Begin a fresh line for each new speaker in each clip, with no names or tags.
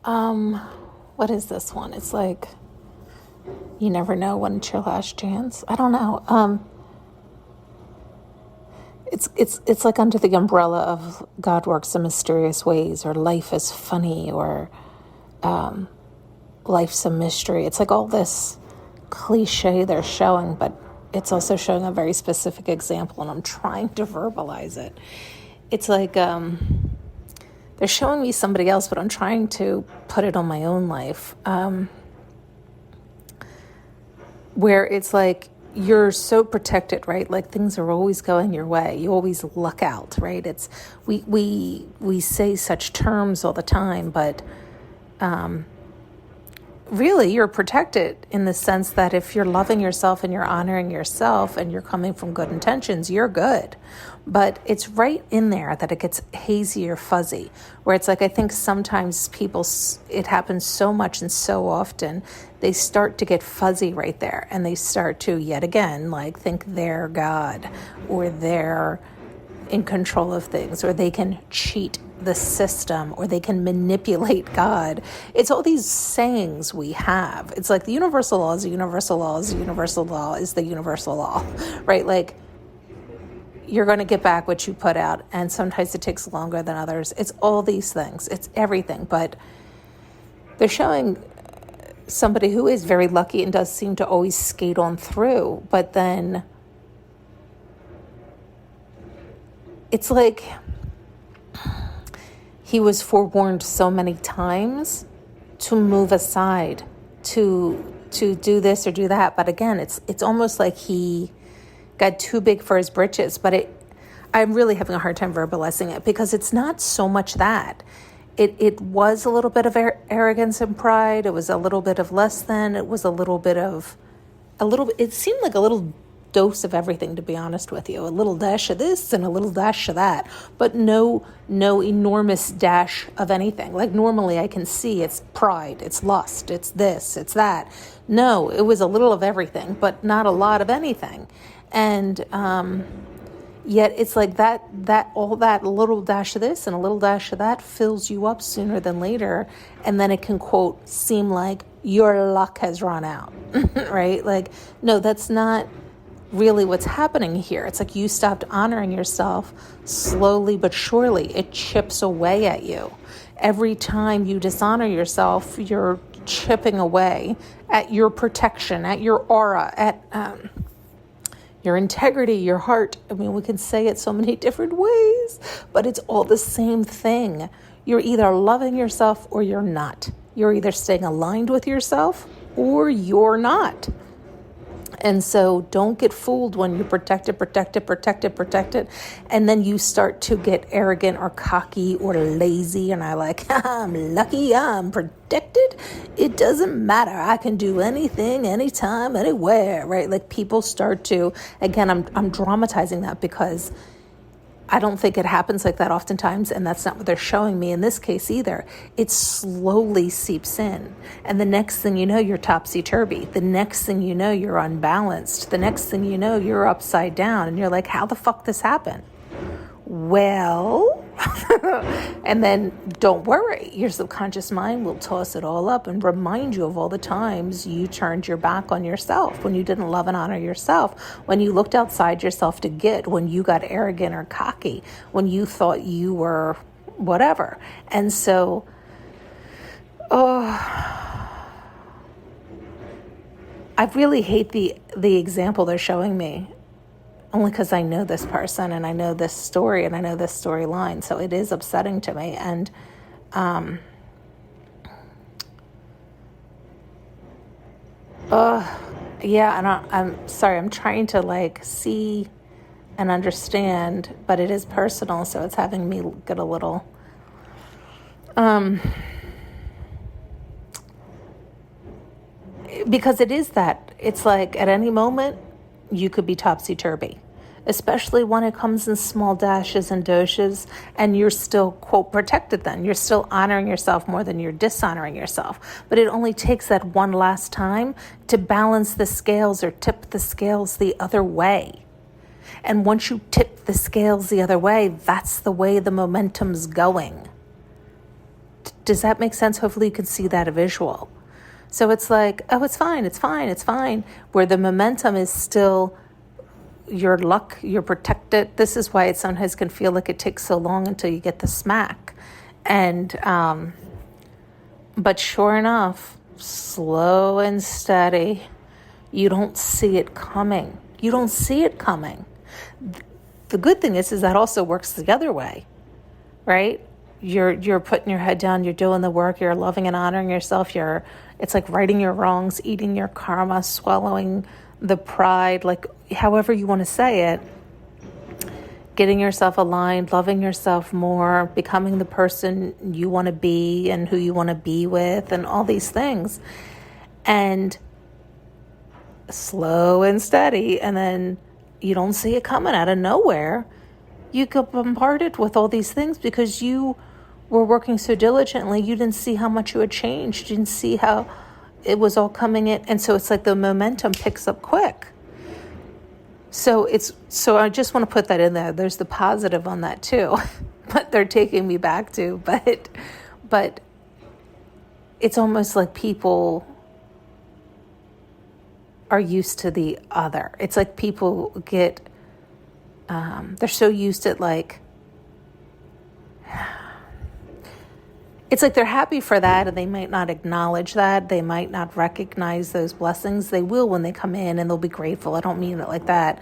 What is this one? It's like, you never know when it's your last chance. I don't know. It's like under the umbrella of God works in mysterious ways, or life is funny, or life's a mystery. It's like all this cliche they're showing, but it's also showing a very specific example, and I'm trying to verbalize it. It's like they're showing me somebody else, but I'm trying to put it on my own life, where it's like you're so protected, right? Like things are always going your way. You always luck out, right? It's we say such terms all the time, but really you're protected in the sense that if you're loving yourself and you're honoring yourself and you're coming from good intentions, you're good. But it's right in there that it gets hazy or fuzzy, where it's like, I think sometimes people, it happens so much and so often, they start to get fuzzy right there, and they start to, yet again, like think they're God, or they're in control of things, or they can cheat the system, or they can manipulate God. It's all these sayings we have. It's like the universal law is the universal law is the universal law is the universal law, right? Like you're going to get back what you put out, and sometimes it takes longer than others. It's all these things. It's everything. But they're showing somebody who is very lucky and does seem to always skate on through, but then it's like he was forewarned so many times to move aside, to do this or do that. But again, it's almost like he got too big for his britches. But I'm really having a hard time verbalizing it, because it's not so much that. It was a little bit of arrogance and pride. It was a little bit of less than. It was it seemed like a little dose of everything, to be honest with you. A little dash of this and a little dash of that, but no enormous dash of anything. Like normally I can see it's pride, it's lust, it's this, it's that. No, it was a little of everything, but not a lot of anything. And yet it's like that all that little dash of this and a little dash of that fills you up sooner than later, and then it can, quote, seem like your luck has run out. Right? Like, no, that's not really what's happening here. It's like you stopped honoring yourself. Slowly but surely it chips away at you. Every time you dishonor yourself, you're chipping away at your protection, at your aura, at your integrity, your heart. I mean, we can say it so many different ways, but it's all the same thing. You're either loving yourself or you're not. You're either staying aligned with yourself or you're not. And so don't get fooled when you're protected, and then you start to get arrogant or cocky or lazy, and I'm lucky, I'm protected. It doesn't matter. I can do anything, anytime, anywhere, right? Like people start to, again, I'm dramatizing that because I don't think it happens like that oftentimes, and that's not what they're showing me in this case either. It slowly seeps in, and the next thing you know, you're topsy-turvy. The next thing you know, you're unbalanced. The next thing you know, you're upside down, and you're like, how the fuck this happened? Well, and then don't worry. Your subconscious mind will toss it all up and remind you of all the times you turned your back on yourself, when you didn't love and honor yourself, when you looked outside yourself to get, when you got arrogant or cocky, when you thought you were whatever. And so, I really hate the example they're showing me. Only because I know this person and I know this story and I know this storyline. So it is upsetting to me. And yeah, and I'm sorry, I'm trying to like see and understand, but it is personal, so it's having me get a little because it is that. It's like at any moment you could be topsy-turvy, especially when it comes in small dashes and doshes, and you're still, quote, protected then. You're still honoring yourself more than you're dishonoring yourself. But it only takes that one last time to balance the scales or tip the scales the other way. And once you tip the scales the other way, that's the way the momentum's going. Does that make sense? Hopefully you can see that visual. So it's like, oh, it's fine, it's fine, it's fine. Where the momentum is still your luck, you're protected. This is why it sometimes can feel like it takes so long until you get the smack. And, but sure enough, slow and steady, you don't see it coming. You don't see it coming. The good thing is that also works the other way, right? You're putting your head down, you're doing the work, you're loving and honoring yourself, it's like righting your wrongs, eating your karma, swallowing the pride, like however you want to say it, getting yourself aligned, loving yourself more, becoming the person you want to be and who you want to be with, and all these things. And slow and steady, and then you don't see it coming out of nowhere. You get bombarded with all these things because you were working so diligently. You didn't see how much you had changed. You didn't see how it was all coming in. And so it's like the momentum picks up quick. So I just want to put that in there. There's the positive on that too, but they're taking me back to, but it's almost like people are used to the other. It's like people get, they're so used to like, it's like they're happy for that and they might not acknowledge that. They might not recognize those blessings. They will when they come in and they'll be grateful. I don't mean it like that.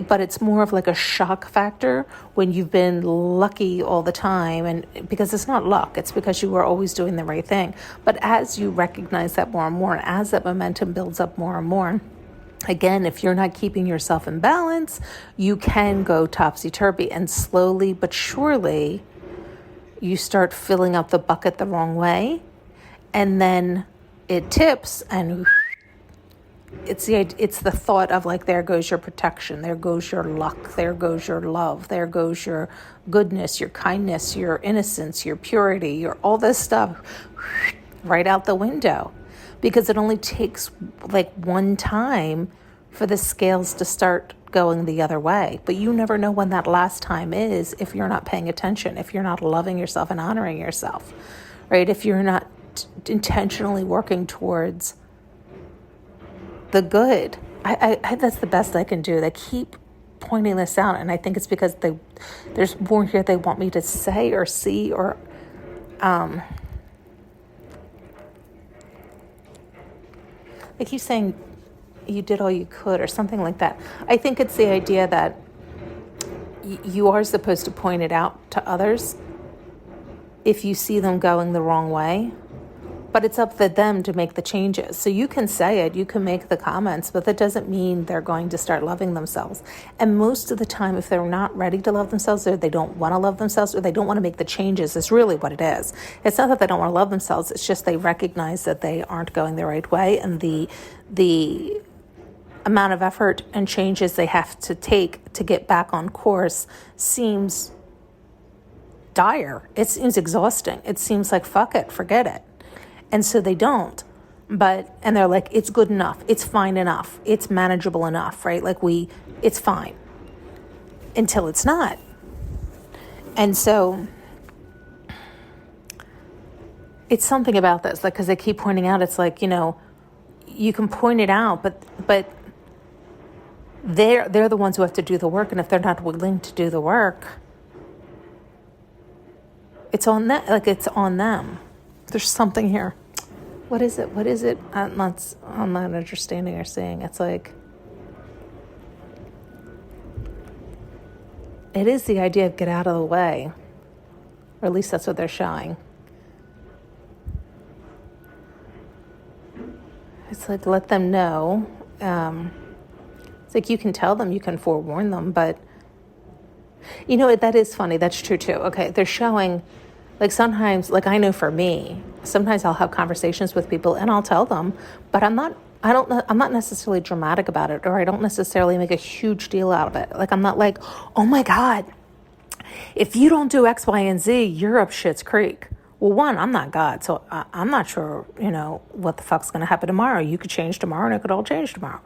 But it's more of like a shock factor when you've been lucky all the time. And because it's not luck, it's because you were always doing the right thing. But as you recognize that more and more, and as that momentum builds up more and more, again, if you're not keeping yourself in balance, you can go topsy-turvy, and slowly but surely you start filling up the bucket the wrong way, and then it tips, and it's the thought of like, there goes your protection, there goes your luck, there goes your love, there goes your goodness, your kindness, your innocence, your purity, your all this stuff right out the window, because it only takes like one time for the scales to start going the other way. But you never know when that last time is if you're not paying attention, if you're not loving yourself and honoring yourself, right? If you're not intentionally working towards the good. I that's the best I can do. They keep pointing this out, and I think it's because there's more here they want me to say or see, or they keep saying you did all you could or something like that. I think it's the idea that you are supposed to point it out to others if you see them going the wrong way, but it's up to them to make the changes. So you can say it, you can make the comments, but that doesn't mean they're going to start loving themselves. And most of the time, if they're not ready to love themselves, or they don't want to love themselves, or they don't want to make the changes, is really what it is. It's not that they don't want to love themselves, it's just they recognize that they aren't going the right way, and the amount of effort and changes they have to take to get back on course seems dire. It seems exhausting. It seems like, fuck it, forget it. And so they don't. And they're like, it's good enough. It's fine enough. It's manageable enough, right? Like it's fine until it's not. And so it's something about this, like, because they keep pointing out, it's like, you can point it out, but they're the ones who have to do the work. And if they're not willing to do the work, it's on that. Like, it's on them. There's something here. What is it? I'm not understanding or seeing. It's like, it is the idea of get out of the way, or at least that's what they're showing. It's like, let them know. It's like, you can tell them, you can forewarn them, but that is funny. That's true too. Okay, they're showing, like, sometimes, like, I know for me, sometimes I'll have conversations with people and I'll tell them, but I'm not necessarily dramatic about it, or I don't necessarily make a huge deal out of it. Like, I'm not like, oh my God, if you don't do X, Y, and Z, you're up shit's creek. Well, one, I'm not God, so I'm not sure, what the fuck's going to happen tomorrow. You could change tomorrow, and it could all change tomorrow.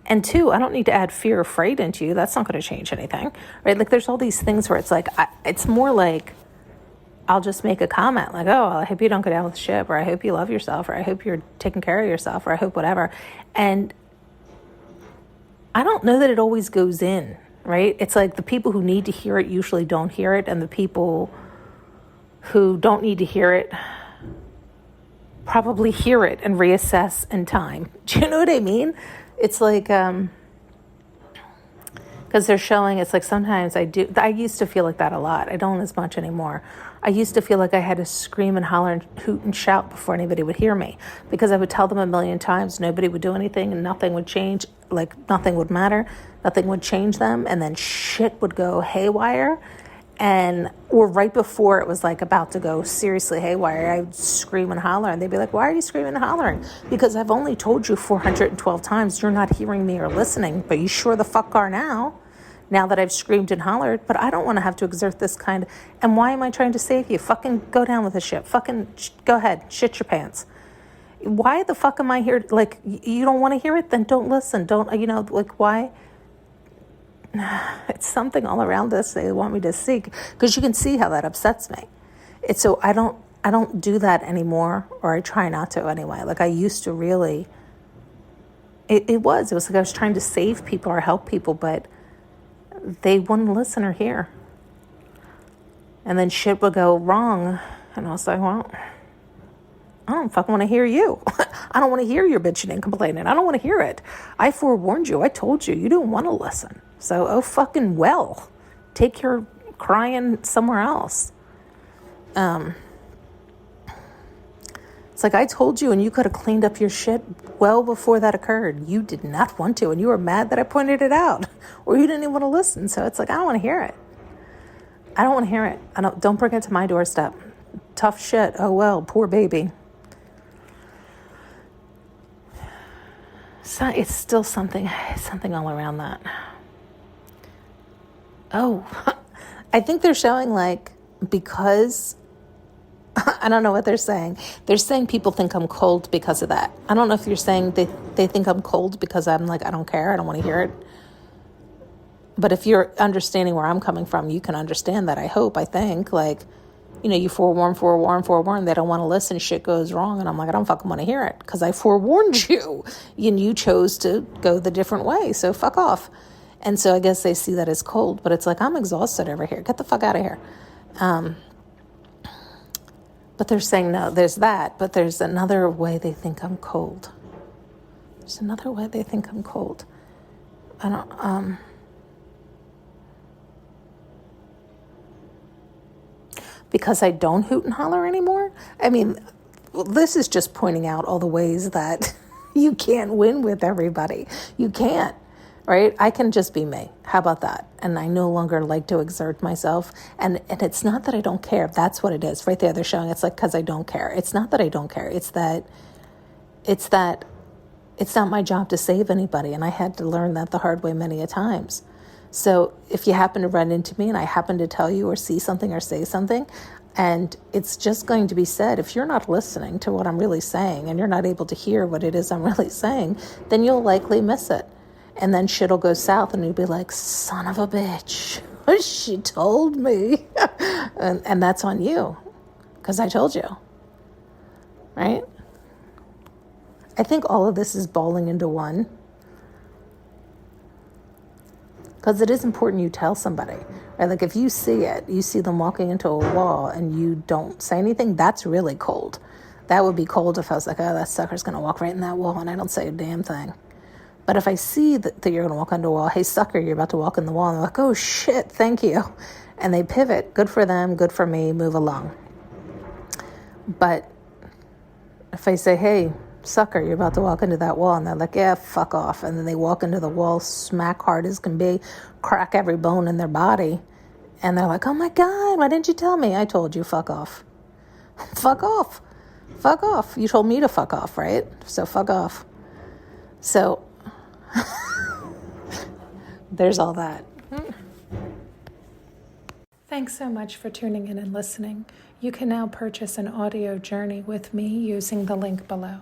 And two, I don't need to add fear or afraid into you. That's not going to change anything, right? Like, there's all these things where it's like, it's more like, I'll just make a comment like, oh, I hope you don't go down with the ship, or I hope you love yourself, or I hope you're taking care of yourself, or I hope whatever. And I don't know that it always goes in, right? It's like the people who need to hear it usually don't hear it, and the people who don't need to hear it probably hear it and reassess in time. Do you know what I mean? It's like, because they're showing, it's like sometimes I used to feel like that a lot. I don't as much anymore. I used to feel like I had to scream and holler and hoot and shout before anybody would hear me, because I would tell them a million times, nobody would do anything and nothing would change, like nothing would matter, nothing would change them, and then shit would go haywire. Or right before it was like about to go seriously haywire, I would scream and holler, and they'd be like, why are you screaming and hollering? Because I've only told you 412 times you're not hearing me or listening, but you sure the fuck are now that I've screamed and hollered. But I don't want to have to exert this kind. And why am I trying to save you? Fucking go down with the ship. Fucking go ahead, shit your pants. Why the fuck am I here? Like, you don't want to hear it? Then don't listen. Don't, like, why? It's something all around this they want me to seek, because you can see how that upsets me. It's so I don't do that anymore, or I try not to anyway. Like I used to really. It was like I was trying to save people or help people, but they wouldn't listen or hear. And then shit would go wrong, and I was like, well, I don't fucking want to hear you. I don't want to hear your bitching and complaining. I don't want to hear it. I forewarned you. I told you. You didn't want to listen. So, oh fucking well. Take your crying somewhere else. It's like I told you, and you could have cleaned up your shit well before that occurred. You did not want to, and you were mad that I pointed it out, or you didn't even want to listen. So it's like, I don't want to hear it. I don't want to hear it. Don't bring it to my doorstep. Tough shit. Oh well, poor baby. So it's still something all around that. Oh, I think they're showing like, because I don't know what they're saying. They're saying people think I'm cold because of that. I don't know if you're saying they think I'm cold because I'm like, I don't care. I don't want to hear it. But if you're understanding where I'm coming from, you can understand that. I think like, you forewarn, they don't want to listen, shit goes wrong. And I'm like, I don't fucking want to hear it, because I forewarned you and you chose to go the different way. So fuck off. And so I guess they see that as cold, but it's like, I'm exhausted over here. Get the fuck out of here. But they're saying, no, there's that, but there's another way they think I'm cold. There's another way they think I'm cold. I don't, because I don't hoot and holler anymore? I mean, this is just pointing out all the ways that you can't win with everybody. You can't, right? I can just be me. How about that? And I no longer like to exert myself. And it's not that I don't care. That's what it is. Right there, they're showing it's like, because I don't care. It's not that I don't care. It's that it's not my job to save anybody. And I had to learn that the hard way many a times. So if you happen to run into me and I happen to tell you or see something or say something, and it's just going to be said, if you're not listening to what I'm really saying and you're not able to hear what it is I'm really saying, then you'll likely miss it. And then shit'll go south and you'll be like, son of a bitch, she told me. and that's on you, because I told you, right? I think all of this is balling into one. Because it is important you tell somebody, right? Like if you see it, you see them walking into a wall and you don't say anything, that's really cold. That would be cold if I was like, oh, that sucker's going to walk right in that wall and I don't say a damn thing. But if I see that you're going to walk into a wall, hey, sucker, you're about to walk in the wall, and they're like, oh, shit, thank you. And they pivot. Good for them, good for me, move along. But if I say, hey, sucker, you're about to walk into that wall, and they're like, yeah, fuck off. And then they walk into the wall, smack hard as can be, crack every bone in their body. And they're like, oh my God, why didn't you tell me? I told you, fuck off. Fuck off. Fuck off. You told me to fuck off, right? So fuck off. So there's all that.
Thanks so much for tuning in and listening. You can now purchase an audio journey with me using the link below.